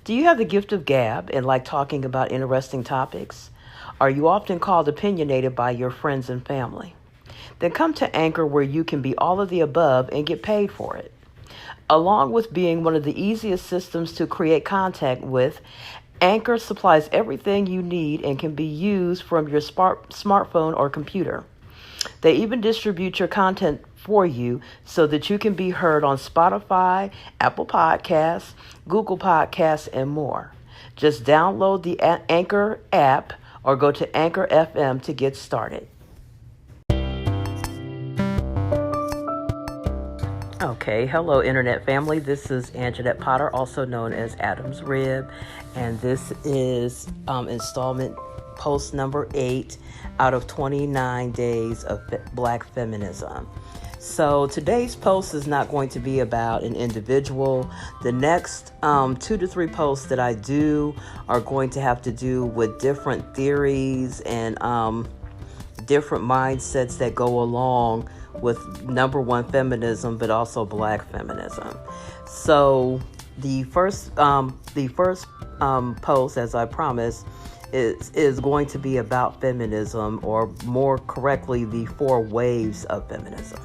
Do you have the gift of gab and like talking about interesting topics? Are you often called opinionated by your friends and family? Then come to Anchor, where you can be all of the above and get paid for it. Along with being one of the easiest systems to create contact with, Anchor supplies everything you need and can be used from your smartphone or computer. They even distribute your content for you so that you can be heard on Spotify, Apple Podcasts, Google Podcasts, and more. Just download the Anchor app or go to Anchor FM to get started. Okay, hello Internet family. This is Anjanette Potter, also known as Adam's Rib, and this is installment post number 8 out of 29 Days of Black Feminism. So today's post is not going to be about an individual. The next 2 to 3 posts that I do are going to have to do with different theories and different mindsets that go along with number one, feminism, but also Black feminism. So the first post, as I promised, is going to be about feminism, or more correctly, the 4 waves of feminism.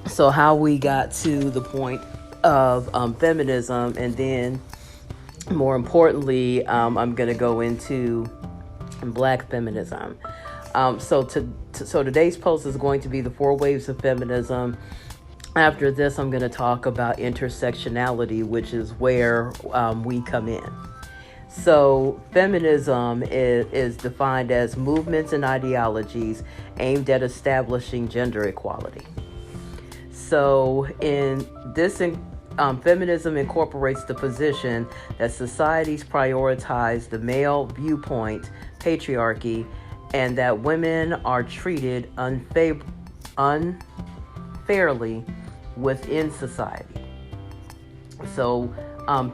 So how we got to the point of feminism, and then more importantly, I'm going to go into Black feminism. So today's post is going to be the 4 waves of feminism. After this, I'm going to talk about intersectionality, which is where we come in. So feminism is defined as movements and ideologies aimed at establishing gender equality. So in this, feminism incorporates the position that societies prioritize the male viewpoint, patriarchy, and that women are treated unfairly within society. So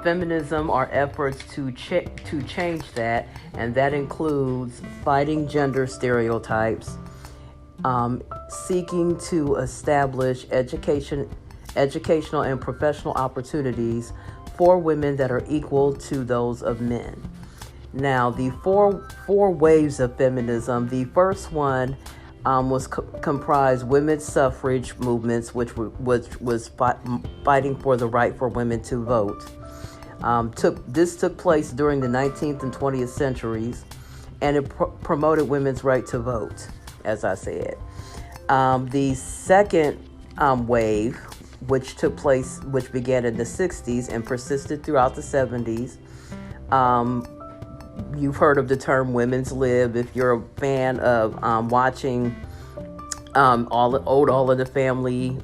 feminism are efforts to change that, and that includes fighting gender stereotypes, seeking to establish educational and professional opportunities for women that are equal to those of men. Now, the four waves of feminism. The first one was comprised women's suffrage movements, which was fighting for the right for women to vote. This took place during the 19th and 20th centuries, and it promoted women's right to vote, as I said. The second wave, which began in the 60s and persisted throughout the 70s. You've heard of the term women's lib if you're a fan of watching All in the Family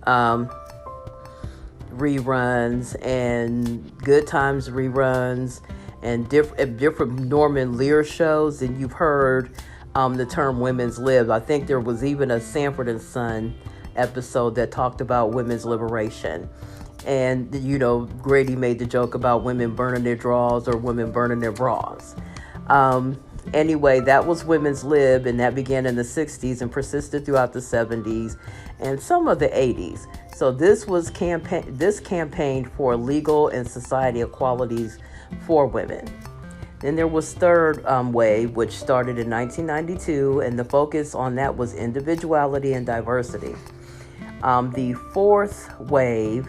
reruns and Good Times reruns and different Norman Lear shows, and you've heard the term women's lib. I think there was even a Sanford and Son episode that talked about women's liberation. And, Grady made the joke about women burning their drawers or women burning their bras. Anyway, that was women's lib, and that began in the 60s and persisted throughout the 70s and some of the 80s. So this campaigned for legal and society equalities for women. Then there was third wave, which started in 1992, and the focus on that was individuality and diversity. The fourth wave,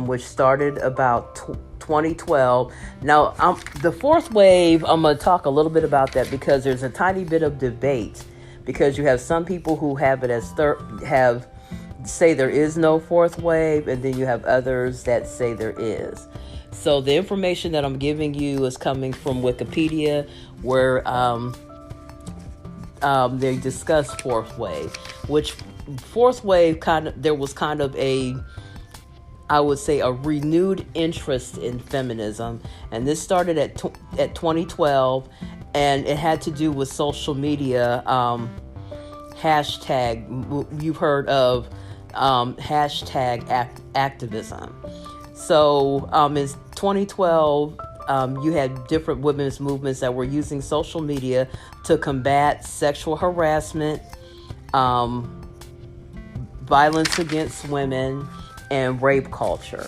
which started about 2012. Now, the fourth wave, I'm going to talk a little bit about that because there's a tiny bit of debate, because you have some people who have it as say there is no fourth wave, and then you have others that say there is. So the information that I'm giving you is coming from Wikipedia, where they discuss fourth wave, which fourth wave there was kind of I would say a renewed interest in feminism, and this started at 2012, and it had to do with social media hashtag. You've heard of hashtag activism. So in 2012, you had different women's movements that were using social media to combat sexual harassment, violence against women, and rape culture.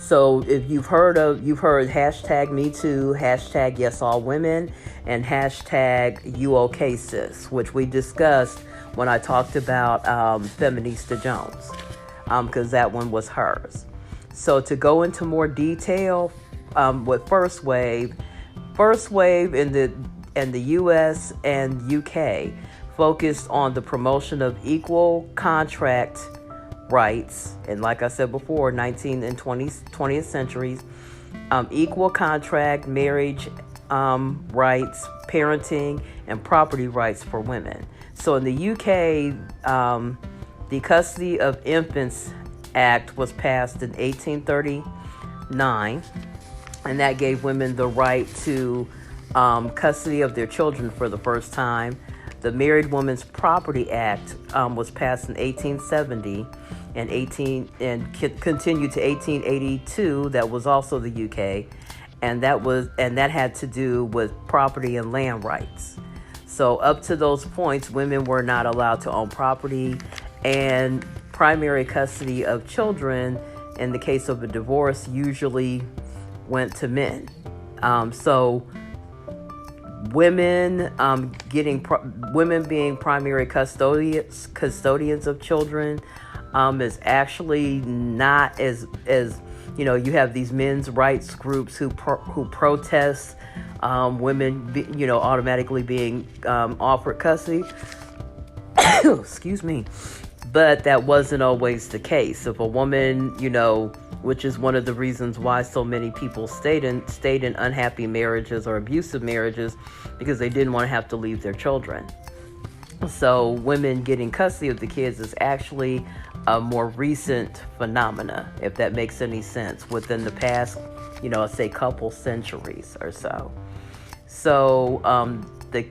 So if you've heard hashtag Me Too, hashtag Yes All Women, and hashtag You OK Sis, which we discussed when I talked about Feminista Jones, because that one was hers. So to go into more detail with First Wave in the U.S. and U.K. focused on the promotion of equal contract rights, and like I said before, 19th and 20th centuries, equal contract, marriage rights, parenting, and property rights for women. So in the UK, the Custody of Infants Act was passed in 1839, and that gave women the right to custody of their children for the first time. The Married Women's Property Act was passed in 1870 and continued to 1882. That was also the UK, and that had to do with property and land rights. So up to those points, women were not allowed to own property, and primary custody of children in the case of a divorce usually went to men. So women being primary custodians of children is actually not as you have these men's rights groups who protest women automatically being offered custody. Excuse me. But that wasn't always the case. If a woman, which is one of the reasons why so many people stayed in unhappy marriages or abusive marriages, because they didn't want to have to leave their children. So women getting custody of the kids is actually a more recent phenomena, if that makes any sense, within the past, let's say couple centuries or so. So the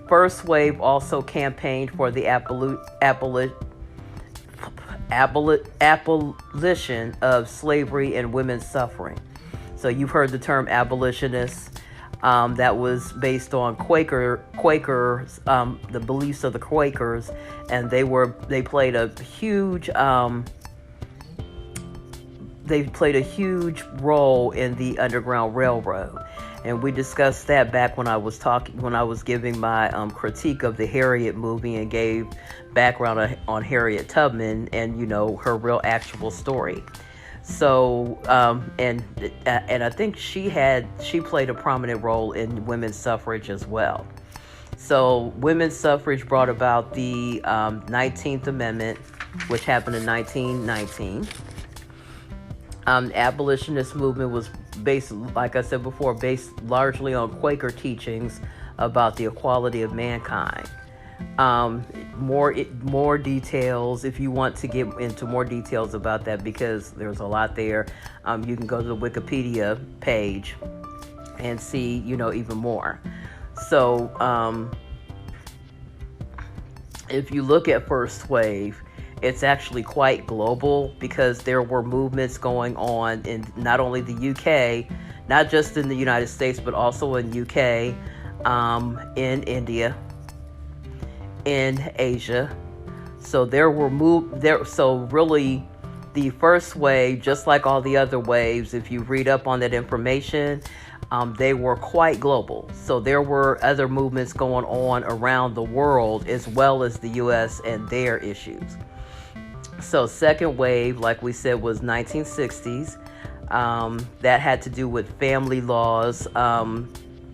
First Wave also campaigned for the abolition of slavery and women's suffering. So you've heard the term abolitionists. That was based on Quakers, the beliefs of the Quakers, and they played a huge role in the Underground Railroad. And we discussed that back when I was giving my critique of the Harriet movie and gave background on Harriet Tubman and her real actual story. So and I think she played a prominent role in women's suffrage as well. So women's suffrage brought about the 19th Amendment, which happened in 1919. The abolitionist movement was based, like I said before, based largely on Quaker teachings about the equality of mankind. More details, if you want to get into more details about that, because there's a lot there, you can go to the Wikipedia page and see, even more. So if you look at First Wave, it's actually quite global, because there were movements going on in not only the UK, not just in the United States, but also in UK, in India, in Asia. So so really the First Wave, just like all the other waves, if you read up on that information, they were quite global. So there were other movements going on around the world as well as the US and their issues. So second wave, like we said, was 1960s. That had to do with family laws,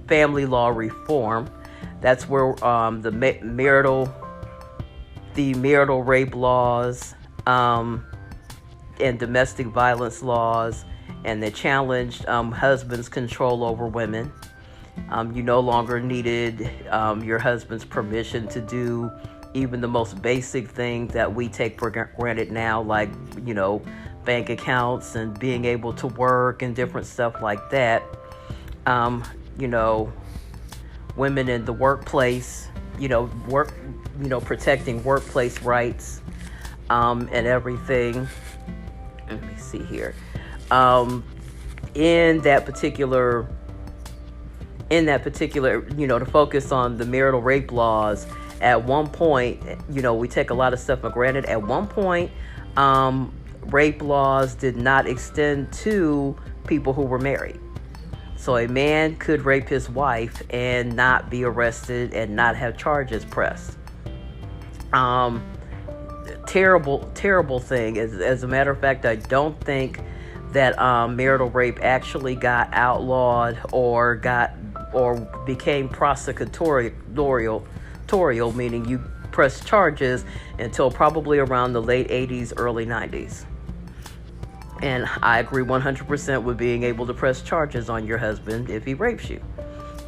family law reform. That's where the marital rape laws and domestic violence laws, and they challenged husbands' control over women. You no longer needed your husband's permission to do even the most basic things that we take for granted now, like, bank accounts and being able to work and different stuff like that. Women in the workplace, protecting workplace rights, and everything. Let me see here. In that particular, to focus on the marital rape laws, at one point, we take a lot of stuff for granted. At one point, rape laws did not extend to people who were married. So a man could rape his wife and not be arrested and not have charges pressed. Terrible thing. As a matter of fact, I don't think that marital rape actually got outlawed or became prosecutorial, meaning you press charges, until probably around the late 80s, early 90s. And I agree 100% with being able to press charges on your husband if he rapes you.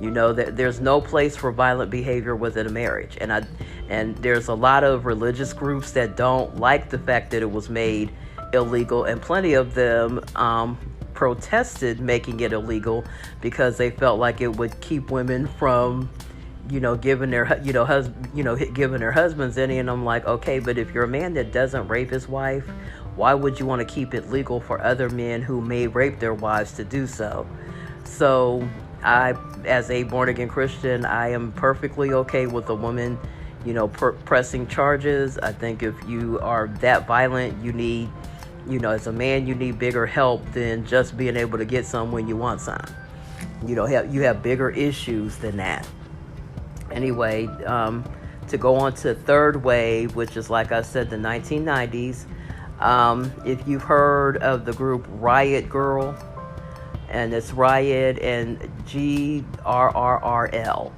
You know that there's no place for violent behavior within a marriage. And there's a lot of religious groups that don't like the fact that it was made illegal, and plenty of them protested making it illegal because they felt like it would keep women from giving their husbands any. And I'm like, okay, but if you're a man that doesn't rape his wife, why would you want to keep it legal for other men who may rape their wives to do so? So as a born-again Christian, I am perfectly okay with a woman, pressing charges. I think if you are that violent, you need, as a man, you need bigger help than just being able to get some when you want some. You have bigger issues than that. Anyway, to go on to third wave, which is, like I said, the 1990s. If you've heard of the group Riot Girl, and it's Riot and GRRRL.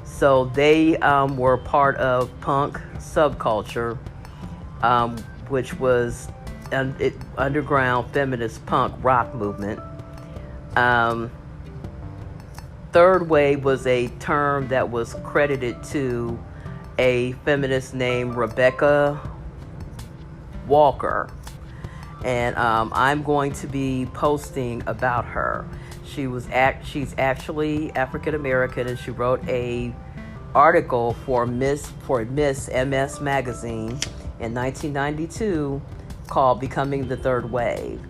So they were part of punk subculture, which was underground feminist punk rock movement. Third wave was a term that was credited to a feminist named Rebecca Walker, and I'm going to be posting about her. She's actually African American, and she wrote a article for Miss MS magazine in 1992 called "Becoming the Third Wave,"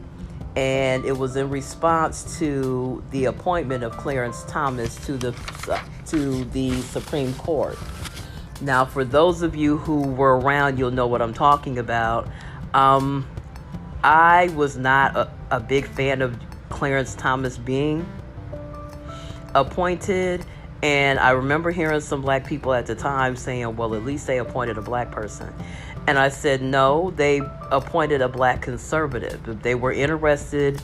and it was in response to the appointment of Clarence Thomas to the Supreme Court. Now, for those of you who were around, you'll know what I'm talking about. I was not a big fan of Clarence Thomas being appointed, and I remember hearing some black people at the time saying, well, at least they appointed a black person. And I said, no, they appointed a black conservative. They were interested,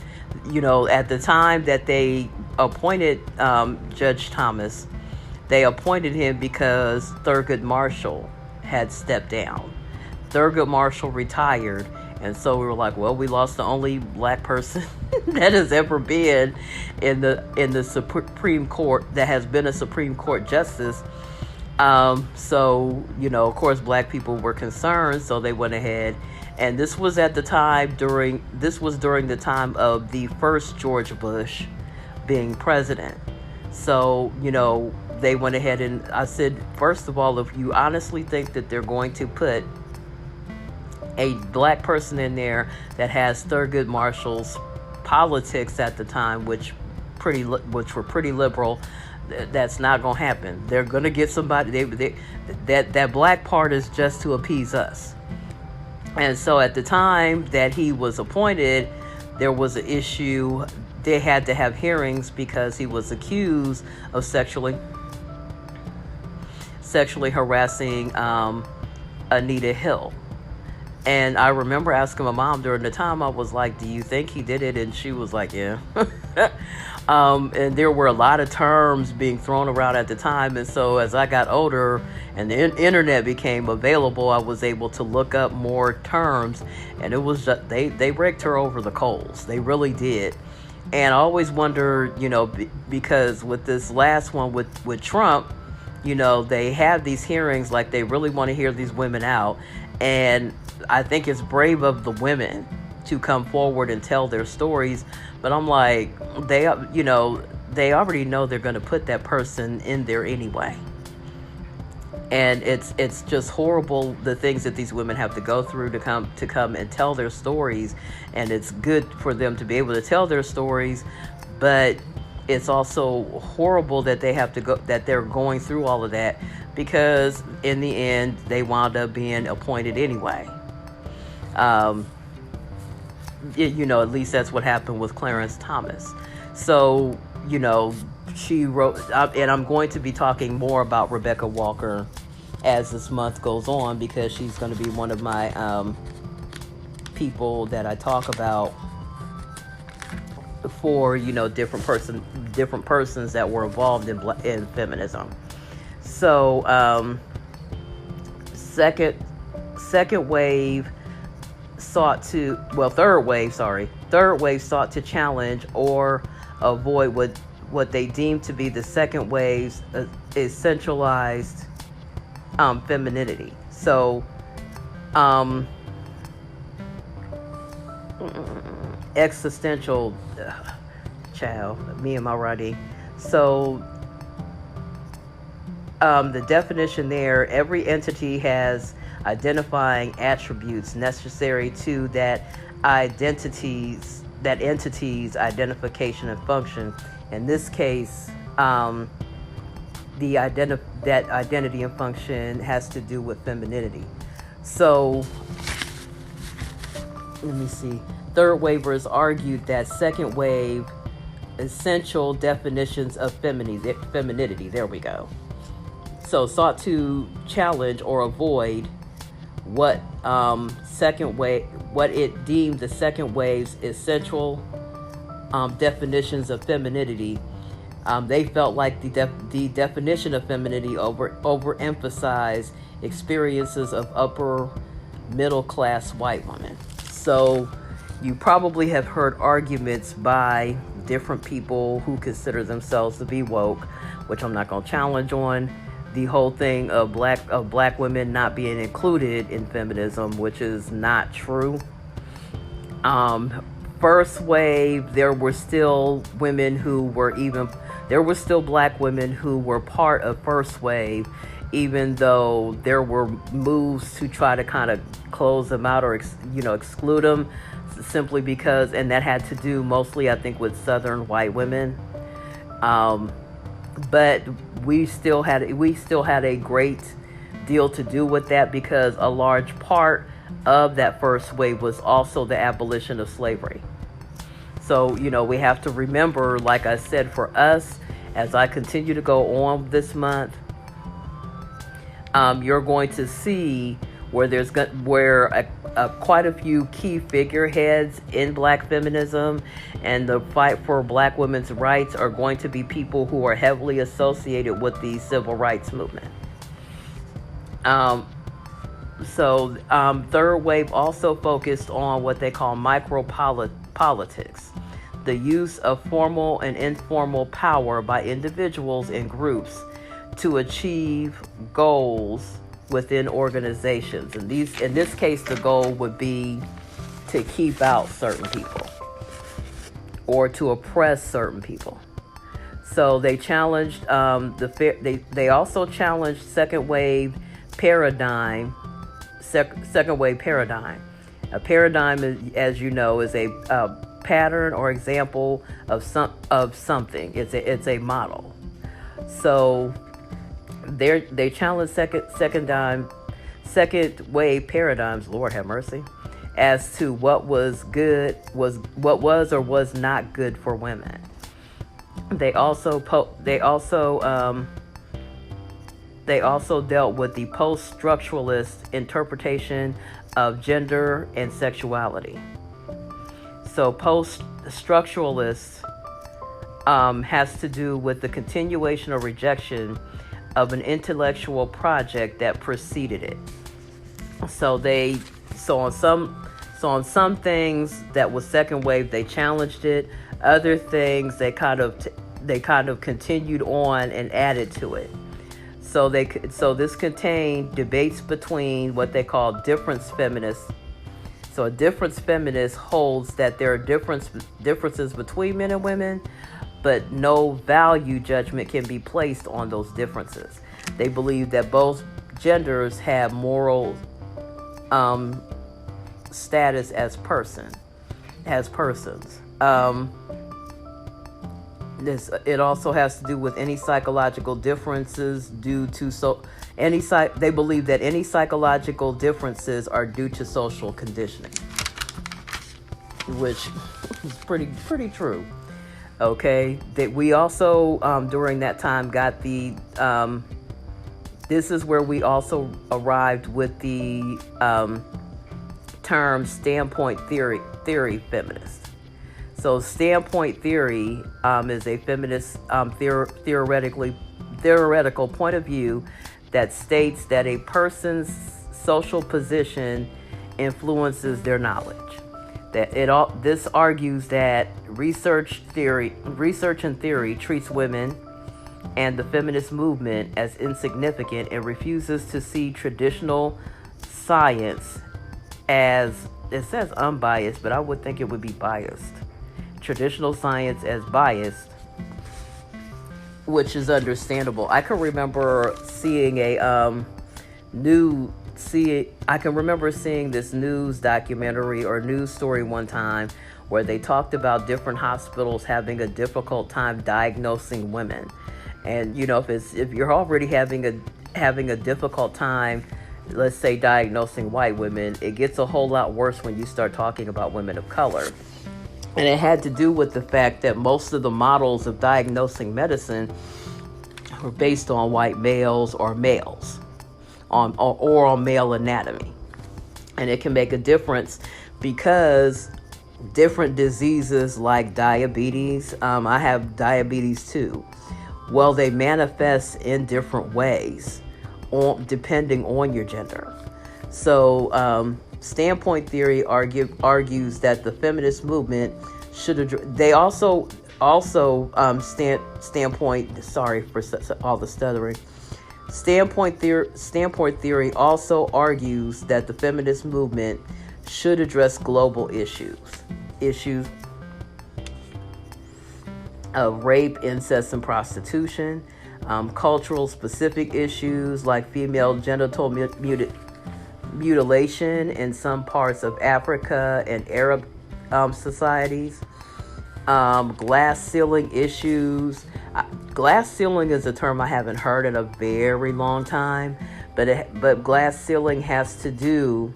at the time that they appointed Judge Thomas, they appointed him because Thurgood Marshall had stepped down. Thurgood Marshall retired, and so we were like, well, we lost the only black person that has ever been in the Supreme Court, that has been a Supreme Court justice. So, of course, black people were concerned, so they went ahead. And this was at the time during the time of the first George Bush being president. So, they went ahead, and I said, first of all, if you honestly think that they're going to put a black person in there that has Thurgood Marshall's politics at the time, which were pretty liberal, that's not going to happen. They're going to get somebody. That black part is just to appease us. And so at the time that he was appointed, there was an issue. They had to have hearings because he was accused of sexually harassing Anita Hill. And I remember asking my mom during the time, I was like, do you think he did it? And she was like, yeah. And there were a lot of terms being thrown around at the time. And so as I got older and the internet became available, I was able to look up more terms. And it was just, they raked her over the coals. They really did. And I always wondered, because with this last one with Trump, they have these hearings, like they really want to hear these women out. And I think it's brave of the women to come forward and tell their stories. But I'm like, they already know they're going to put that person in there anyway. And it's just horrible, the things that these women have to go through to come and tell their stories. And it's good for them to be able to tell their stories, but it's also horrible that they're going through all of that, because in the end they wound up being appointed anyway. at least that's what happened with Clarence Thomas. So, she wrote, and I'm going to be talking more about Rebecca Walker as this month goes on, because she's going to be one of my people that I talk about for different persons that were involved in feminism. So second wave sought to third wave sought to challenge or avoid what they deemed to be the second wave's essentialized femininity. So existential child, me and my writing. So the definition there: every entity has identifying attributes necessary to that entity's identification and function. In this case, that identity and function has to do with femininity. So let me see. Third wavers argued that second wave essential definitions of femininity, there we go. So sought to challenge or avoid what it deemed the second wave's essential definitions of femininity. They felt like the definition of femininity overemphasized experiences of upper middle class white women. So you probably have heard arguments by different people who consider themselves to be woke, which I'm not going to challenge on. The whole thing of black women not being included in feminism, which is not true. First wave, there were still black women who were part of first wave, even though there were moves to try to kind of close them out or exclude them, simply because, and that had to do mostly, I think, with Southern white women. But we still had a great deal to do with that, because a large part of that first wave was also the abolition of slavery. So, we have to remember, like I said, for us, as I continue to go on this month, you're going to see where quite a few key figureheads in black feminism and the fight for black women's rights are going to be people who are heavily associated with the civil rights movement. Third wave also focused on what they call micropolitics, the use of formal and informal power by individuals and groups to achieve goals within organizations. And in this case, the goal would be to keep out certain people or to oppress certain people. So they challenged they also challenged second wave paradigm. A paradigm, as you know, is a pattern or example of something. It's a model. So they challenged second wave paradigms, Lord have mercy, as to what was or was not good for women. They also dealt with the post-structuralist interpretation of gender and sexuality. So post-structuralist has to do with the continuation or rejection of an intellectual project that preceded it. So on some things that was second wave, they challenged it. Other things they kind of continued on and added to it. So this contained debates between what they call difference feminists. So a difference feminist holds that there are differences between men and women, but no value judgment can be placed on those differences. They believe that both genders have moral status as persons. It also has to do with any psychological differences they believe that any psychological differences are due to social conditioning. which is pretty true. Okay, that we also during that time got the this is where we also arrived with the term standpoint theory feminist. So standpoint theory is a feminist theoretical point of view that states that a person's social position influences their knowledge. This argues that research and theory treats women and the feminist movement as insignificant and refuses to see traditional science as, it says unbiased, but I would think it would be biased. Traditional science as biased, which is understandable. I can remember seeing seeing this news documentary or news story one time where they talked about different hospitals having a difficult time diagnosing women. And if you're already having a difficult time, let's say diagnosing white women, it gets a whole lot worse when you start talking about women of color. And it had to do with the fact that most of the models of diagnosing medicine were based on white males or males, or on male anatomy. And it can make a difference because different diseases like diabetes, I have diabetes too. Well, they manifest in different ways depending on your gender. So, standpoint theory argues that the feminist movement should address. They also standpoint. Sorry for all the stuttering. Standpoint theory also argues that the feminist movement should address global issues of rape, incest, and prostitution, cultural specific issues like female genital mutilation in some parts of Africa and Arab societies, glass ceiling issues. Glass ceiling is a term I haven't heard in a very long time, but glass ceiling has to do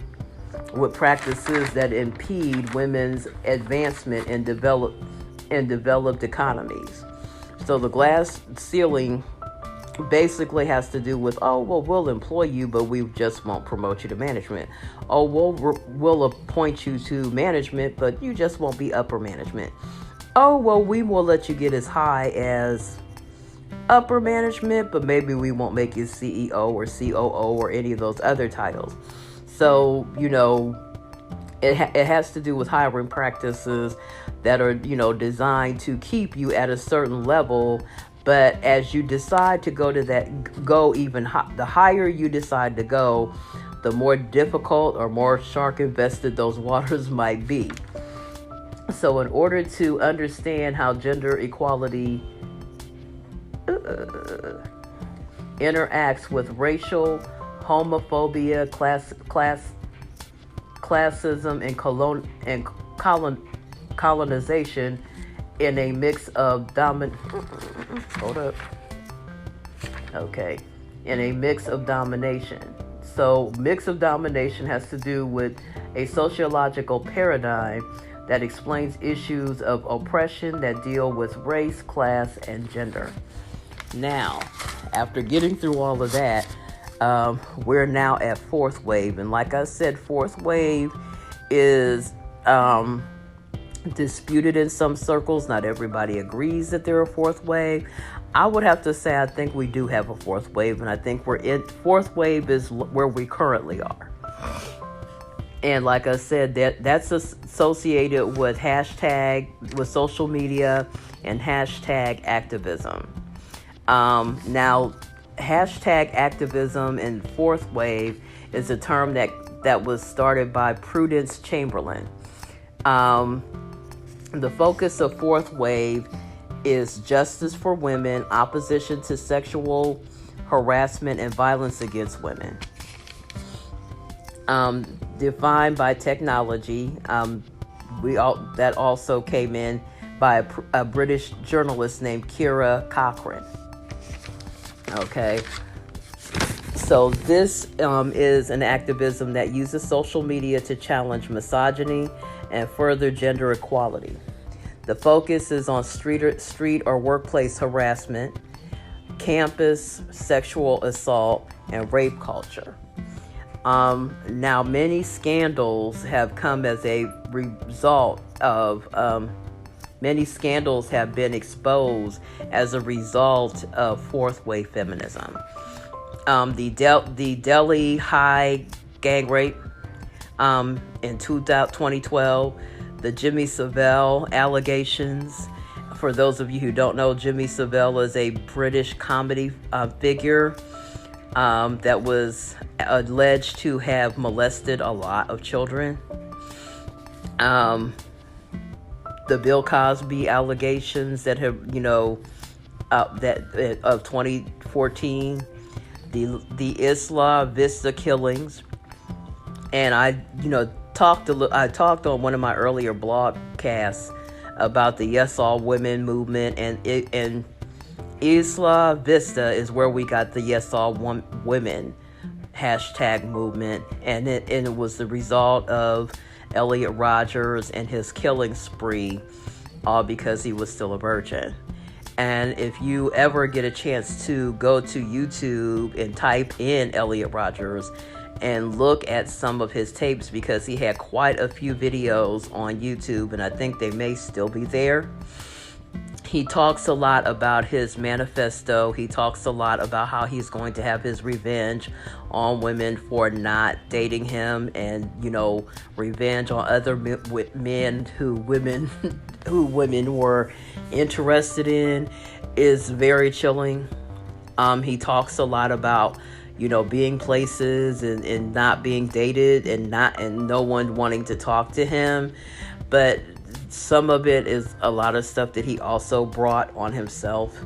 with practices that impede women's advancement in developed economies. So the glass ceiling basically has to do with, we'll employ you, but we just won't promote you to management. We'll appoint you to management, but you just won't be upper management. We will let you get as high as upper management, but maybe we won't make you CEO or COO or any of those other titles. So, it has to do with hiring practices that are, designed to keep you at a certain level. But as you decide to go even the higher you decide to go, the more difficult or more shark infested those waters might be. So in order to understand how gender equality interacts with racial homophobia, classism, and colonization in a mix of in a mix of domination. So mix of domination has to do with a sociological paradigm that explains issues of oppression that deal with race, class, and gender. Now, after getting through all of that, we're now at fourth wave. And like I said, fourth wave is disputed in some circles. Not everybody agrees that they're a fourth wave. I would have to say I think we do have a fourth wave, and I think fourth wave is where we currently are. And like I said, that's associated with with social media and hashtag activism. Now, hashtag activism and fourth wave is a term that was started by Prudence Chamberlain. The focus of fourth wave is justice for women, opposition to sexual harassment and violence against women. Defined by technology, that also came in by a British journalist named Kira Cochrane. Okay, so this is an activism that uses social media to challenge misogyny and further gender equality. The focus is on street or workplace harassment, campus sexual assault, and rape culture. Now, many scandals have come as a result of many scandals have been exposed as a result of fourth wave feminism. The Delhi High gang rape in 2012, the Jimmy Savile allegations. For those of you who don't know, Jimmy Savile is a British comedy figure that was alleged to have molested a lot of children. The Bill Cosby allegations that have, that of 2014, the Isla Vista killings, and I talked on one of my earlier blogcasts about the Yes All Women movement, and Isla Vista is where we got the Yes All Women hashtag movement, and it was the result of Elliot Rodgers and his killing spree, all because he was still a virgin. And if you ever get a chance to go to YouTube and type in Elliot Rodgers and look at some of his tapes, because he had quite a few videos on YouTube, and I think they may still be there. He talks a lot about his manifesto. He talks a lot about how he's going to have his revenge on women for not dating him, and revenge on other men who women were interested in. Is very chilling. He talks a lot about being places and not being dated, and no one wanting to talk to him, but some of it is a lot of stuff that he also brought on himself.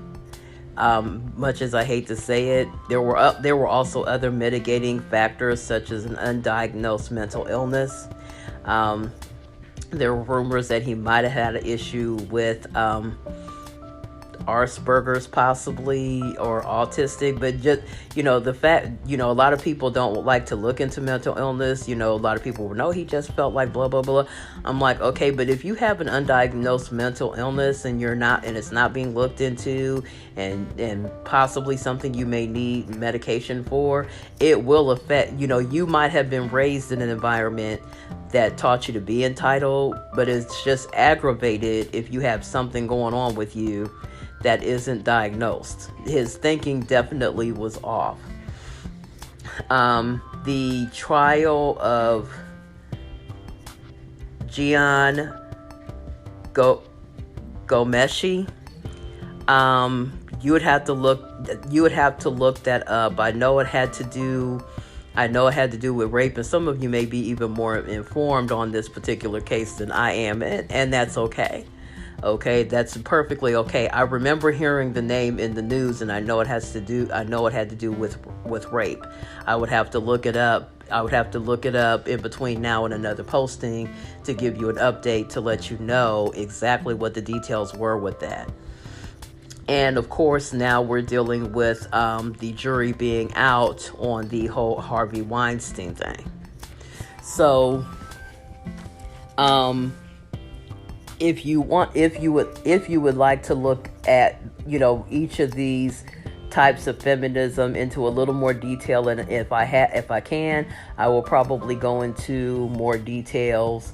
Much as I hate to say it, there were also other mitigating factors, such as an undiagnosed mental illness. There were rumors that he might have had an issue with Asperger's possibly, or autistic, but just the fact a lot of people don't like to look into mental illness. A lot of people know he just felt like blah blah blah. I'm like, okay, but if you have an undiagnosed mental illness and it's not being looked into, and possibly something you may need medication for, it will affect. You might have been raised in an environment that taught you to be entitled, but it's just aggravated if you have something going on with you that isn't diagnosed. His thinking definitely was off. The trial of Gian Gomeshi, you would have to look that up. I know it had to do with rape, and some of you may be even more informed on this particular case than I am, and that's okay. Okay, that's perfectly okay. I remember hearing the name in the news, and I know it had to do with rape. I would have to look it up. In between now and another posting to give you an update to let you know exactly what the details were with that. And of course, now we're dealing with the jury being out on the whole Harvey Weinstein thing. So, if you would like to look at each of these types of feminism into a little more detail, and if I can, I will probably go into more details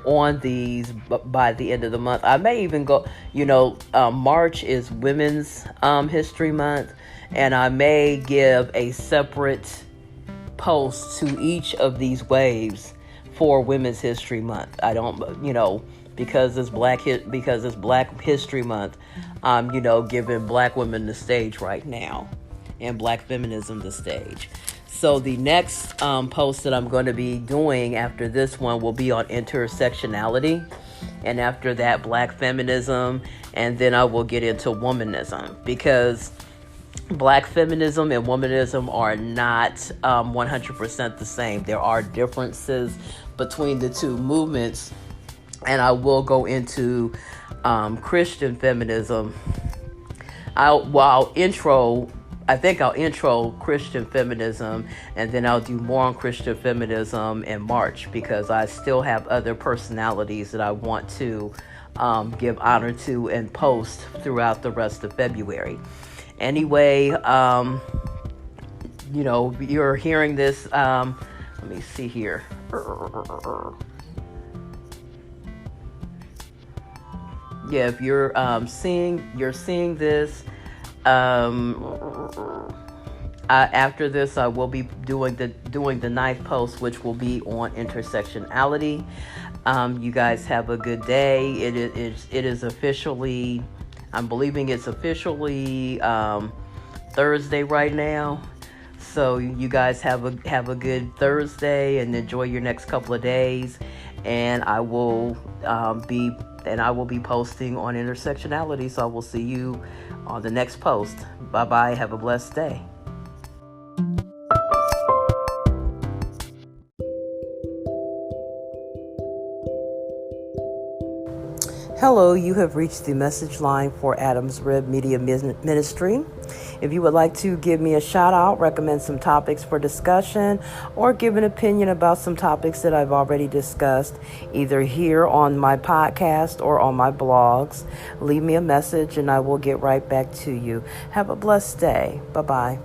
on these by the end of the month. I may even go, March is Women's History Month, and I may give a separate post to each of these waves for Women's History Month. I don't, because it's Black History Month, I'm, giving Black women the stage right now, and Black feminism the stage. So the next post that I'm going to be doing after this one will be on intersectionality, and after that, Black feminism, and then I will get into womanism, because Black feminism and womanism are not 100% the same. There are differences between the two movements, and I will go into Christian feminism. I'll intro I think I'll intro Christian feminism, and then I'll do more on Christian feminism in March, because I still have other personalities that I want to give honor to and post throughout the rest of February. Anyway, you're hearing this. Let me see here. Yeah, if you're seeing this. After this, I will be doing the ninth post, which will be on intersectionality. You guys have a good day. It is officially, I'm believing it's officially Thursday right now. So you guys have a good Thursday and enjoy your next couple of days. And I will be posting on intersectionality. So I will see you on the next post. Bye bye. Have a blessed day. Hello, you have reached the message line for Adams Rib Media Ministry. If you would like to give me a shout out, recommend some topics for discussion, or give an opinion about some topics that I've already discussed, either here on my podcast or on my blogs, leave me a message and I will get right back to you. Have a blessed day. Bye-bye.